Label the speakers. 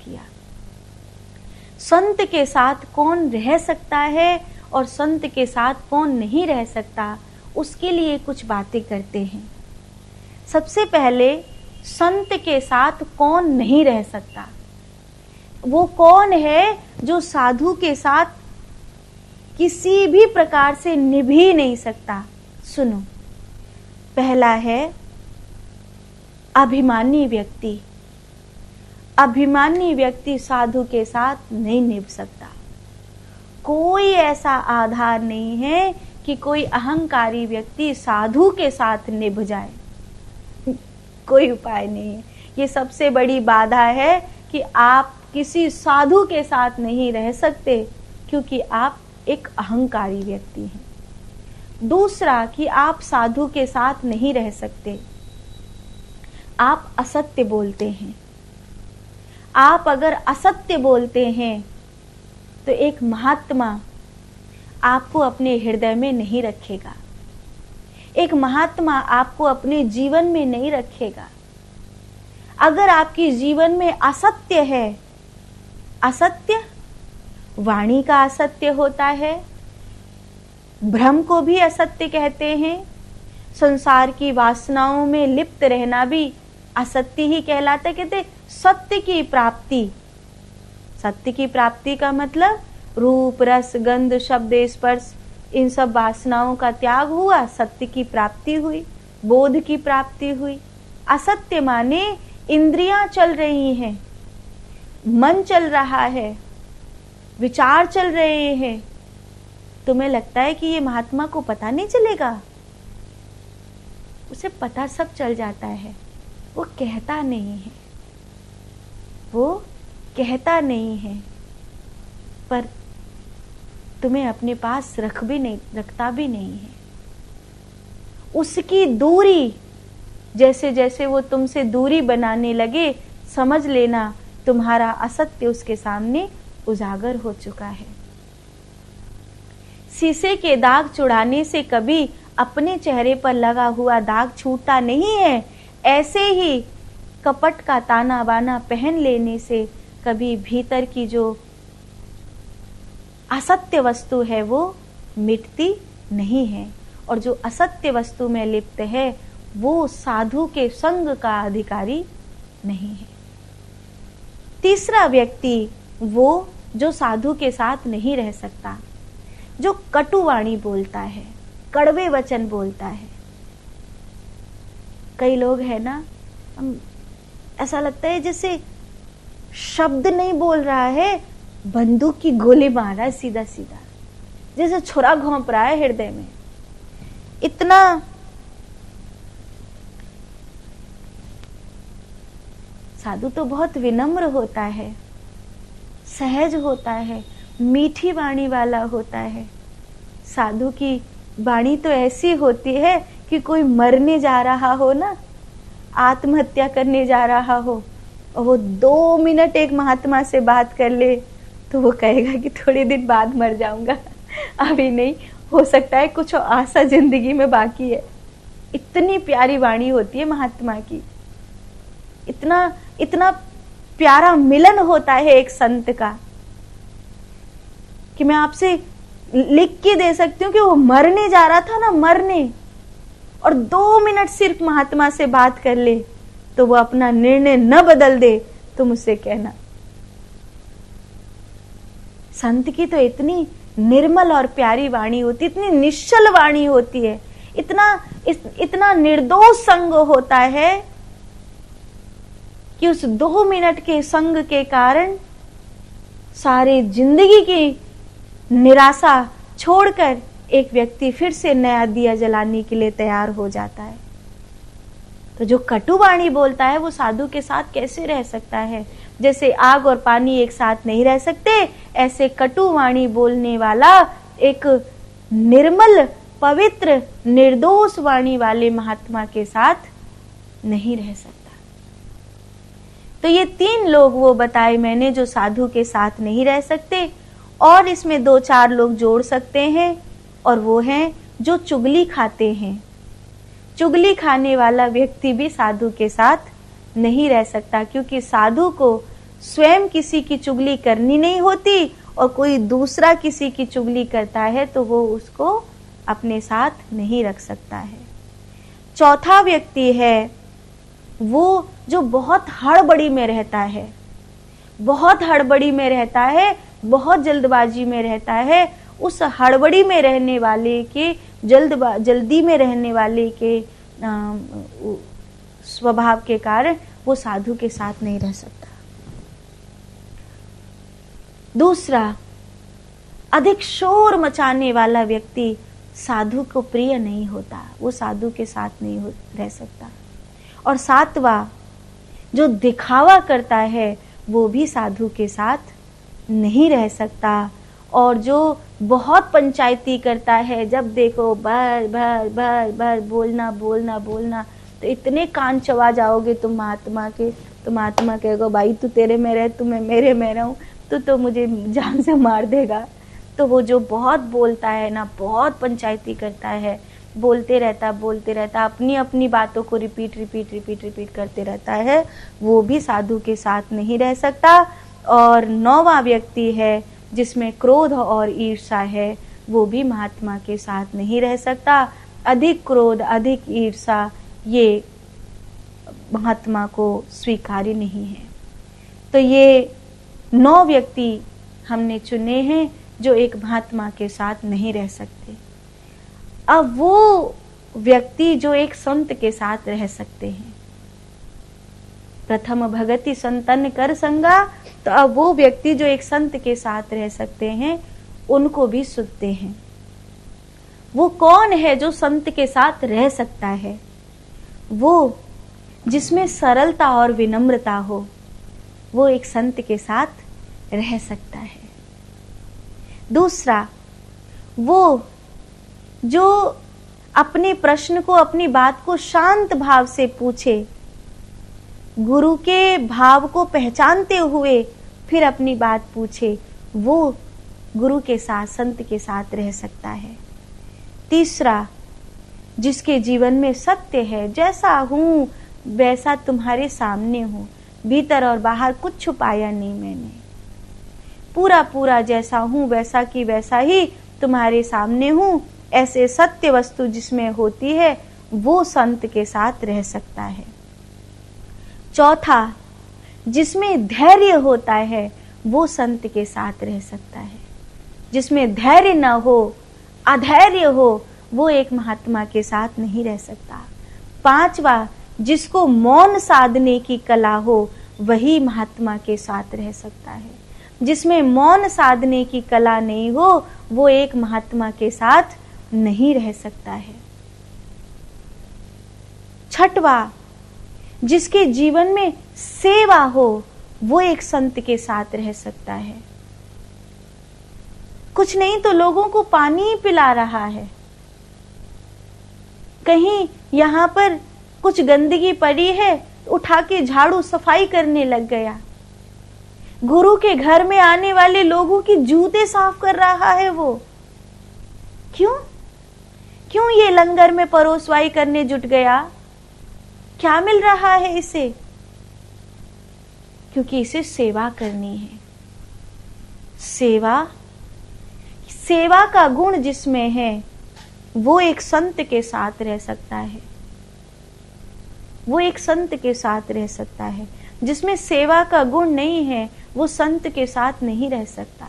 Speaker 1: किया। संत के साथ कौन रह सकता है और संत के साथ कौन नहीं रह सकता, उसके लिए कुछ बातें करते हैं। सबसे पहले संत के साथ कौन नहीं रह सकता, वो कौन है जो साधु के साथ किसी भी प्रकार से निभ ही नहीं सकता। सुनो, पहला है अभिमानी व्यक्ति। अभिमानी व्यक्ति साधु के साथ नहीं निभ सकता। कोई ऐसा आधार नहीं है कि कोई अहंकारी व्यक्ति साधु के साथ निभ जाए, कोई उपाय नहीं है। ये सबसे बड़ी बाधा है कि आप किसी साधु के साथ नहीं रह सकते, क्योंकि आप एक अहंकारी व्यक्ति हैं। दूसरा कि आप साधु के साथ नहीं रह सकते, आप असत्य बोलते हैं। आप अगर असत्य बोलते हैं तो एक महात्मा आपको अपने हृदय में नहीं रखेगा, एक महात्मा आपको अपने जीवन में नहीं रखेगा। अगर आपके जीवन में असत्य है, असत्य वाणी का असत्य होता है, भ्रम को भी असत्य कहते हैं, संसार की वासनाओं में लिप्त रहना भी असत्य ही कहलाता है। कहते सत्य की प्राप्ति, सत्य की प्राप्ति का मतलब रूप रस गंध शब्द स्पर्श इन सब वासनाओं का त्याग हुआ, सत्य की प्राप्ति हुई, बोध की प्राप्ति हुई। असत्य माने इंद्रियां चल रही हैं, मन चल रहा है, विचार चल रहे हैं। तुम्हें लगता है कि ये महात्मा को पता नहीं चलेगा? उसे पता सब चल जाता है, वो कहता नहीं है, वो कहता नहीं है, पर तुम्हें अपने पास रखता भी नहीं है। उसकी दूरी, जैसे जैसे वो तुमसे दूरी बनाने लगे, समझ लेना तुम्हारा असत्य उसके सामने उजागर हो चुका है। शीशे के दाग छुड़ाने से कभी अपने चेहरे पर लगा हुआ दाग छूटता नहीं है, ऐसे ही कपट का ताना बाना पहन लेने से कभी भीतर की जो असत्य वस्तु है वो मिटती नहीं है, और जो असत्य वस्तु में लिप्त है वो साधु के संग का अधिकारी नहीं है। तीसरा व्यक्ति वो जो साधु के साथ नहीं रह सकता, जो कटुवाणी बोलता है, कड़वे वचन बोलता है। कई लोग है ना, ऐसा लगता है जैसे शब्द नहीं बोल रहा है, बंदूक की गोली मार रहा है सीधा सीधा, जैसे छुरा घोंप रहा है हृदय में। इतना साधु तो बहुत विनम्र होता है, सहज होता है, मीठी वाणी वाला होता है। साधु की वाणी तो ऐसी होती है कि कोई मरने जा रहा हो ना, आत्महत्या करने जा रहा हो, और वो 2 मिनट एक महात्मा से बात कर ले तो वो कहेगा कि थोड़े दिन बाद मर जाऊंगा, अभी नहीं, हो सकता है कुछ आशा जिंदगी में बाकी है। इतनी प्यारी वाणी होती है महात्मा की, इतना प्यारा मिलन होता है एक संत का कि मैं आपसे लिख के दे सकती हूँ कि वो मरने जा रहा था ना, मरने, और 2 मिनट सिर्फ महात्मा से बात कर ले तो वो अपना निर्णय न बदल दे तो मुझसे कहना। संत की तो इतनी निर्मल और प्यारी वाणी होती, इतनी निश्चल वाणी होती है, इतना निर्दोष संग होता है कि उस 2 मिनट के संग के कारण सारे जिंदगी की निराशा छोड़कर एक व्यक्ति फिर से नया दिया जलाने के लिए तैयार हो जाता है। तो जो कटुवाणी बोलता है वो साधु के साथ कैसे रह सकता है? जैसे आग और पानी एक साथ नहीं रह सकते, ऐसे कटुवाणी बोलने वाला एक निर्मल पवित्र निर्दोष वाणी वाले महात्मा के साथ नहीं रह सकता। तो ये 3 लोग वो बताए मैंने जो साधु के साथ नहीं रह सकते, और इसमें 2-4 लोग जोड़ सकते हैं, और वो हैं जो चुगली खाते हैं। चुगली खाने वाला व्यक्ति भी साधु के साथ नहीं रह सकता, क्योंकि साधु को स्वयं किसी की चुगली करनी नहीं होती और कोई दूसरा किसी की चुगली करता है तो वो उसको अपने साथ नहीं रख सकता है। चौथा व्यक्ति है वो जो बहुत हड़बड़ी में रहता है, बहुत हड़बड़ी में रहता है, बहुत जल्दबाजी में रहता है। उस हड़बड़ी में रहने वाले के जल्दी में रहने वाले के स्वभाव के कारण वो साधु के साथ नहीं रह सकता। दूसरा, अधिक शोर मचाने वाला व्यक्ति साधु को प्रिय नहीं होता, वो साधु के साथ नहीं रह सकता। और सातवां, जो दिखावा करता है वो भी साधु के साथ नहीं रह सकता। और जो बहुत पंचायती करता है, जब देखो भर भर भर भर बोलना बोलना बोलना, तो इतने कान चबा जाओगे तुम महात्मा के। तो महात्मा कहेगा भाई तू तेरे में रह, तुम्हें मेरे में रहूं, तो मुझे जान से मार देगा। तो वो जो बहुत बोलता है ना, बहुत पंचायती करता है, बोलते रहता, अपनी अपनी बातों को रिपीट करते रहता है, वो भी साधु के साथ नहीं रह सकता। और 9वां व्यक्ति है जिसमें क्रोध और ईर्ष्या है, वो भी महात्मा के साथ नहीं रह सकता। अधिक क्रोध, अधिक ईर्ष्या ये महात्मा को स्वीकार्य नहीं है। तो ये 9 व्यक्ति हमने चुने हैं जो एक महात्मा के साथ नहीं रह सकते। अब वो व्यक्ति जो एक संत के साथ रह सकते हैं, प्रथम भगति संतन कर संगा, तो अब वो व्यक्ति जो एक संत के साथ रह सकते हैं उनको भी सुनते हैं। वो कौन है जो संत के साथ रह सकता है? वो जिसमें सरलता और विनम्रता हो, वो एक संत के साथ रह सकता है। दूसरा, वो जो अपने प्रश्न को, अपनी बात को शांत भाव से पूछे, गुरु के भाव को पहचानते हुए फिर अपनी बात पूछे, वो गुरु के साथ, संत के साथ रह सकता है। तीसरा, जिसके जीवन में सत्य है, जैसा हूं वैसा तुम्हारे सामने हूं, भीतर और बाहर कुछ छुपाया नहीं मैंने, पूरा पूरा जैसा हूं वैसा की वैसा ही तुम्हारे सामने हूं, ऐसे सत्य वस्तु जिसमें होती है वो संत के साथ रह सकता है। चौथा, जिसमें धैर्य होता है वो संत के साथ रह सकता है। जिसमें धैर्य न हो, अधैर्य हो, वो एक महात्मा के साथ नहीं रह सकता। पांचवा, जिसको मौन साधने की कला हो वही महात्मा के साथ रह सकता है। जिसमें मौन साधने की कला नहीं हो वो एक महात्मा के साथ नहीं रह सकता है। छठवा, जिसके जीवन में सेवा हो वो एक संत के साथ रह सकता है। कुछ नहीं तो लोगों को पानी ही पिला रहा है, कहीं यहां पर कुछ गंदगी पड़ी है उठा के झाड़ू सफाई करने लग गया, गुरु के घर में आने वाले लोगों की जूते साफ कर रहा है वो। क्यों ये लंगर में परोसवाई करने जुट गया? क्या मिल रहा है इसे? क्योंकि इसे सेवा करनी है। सेवा का गुण जिसमें है वो एक संत के साथ रह सकता है। वो एक संत के साथ रह सकता है। जिसमें सेवा का गुण नहीं है वो संत के साथ नहीं रह सकता।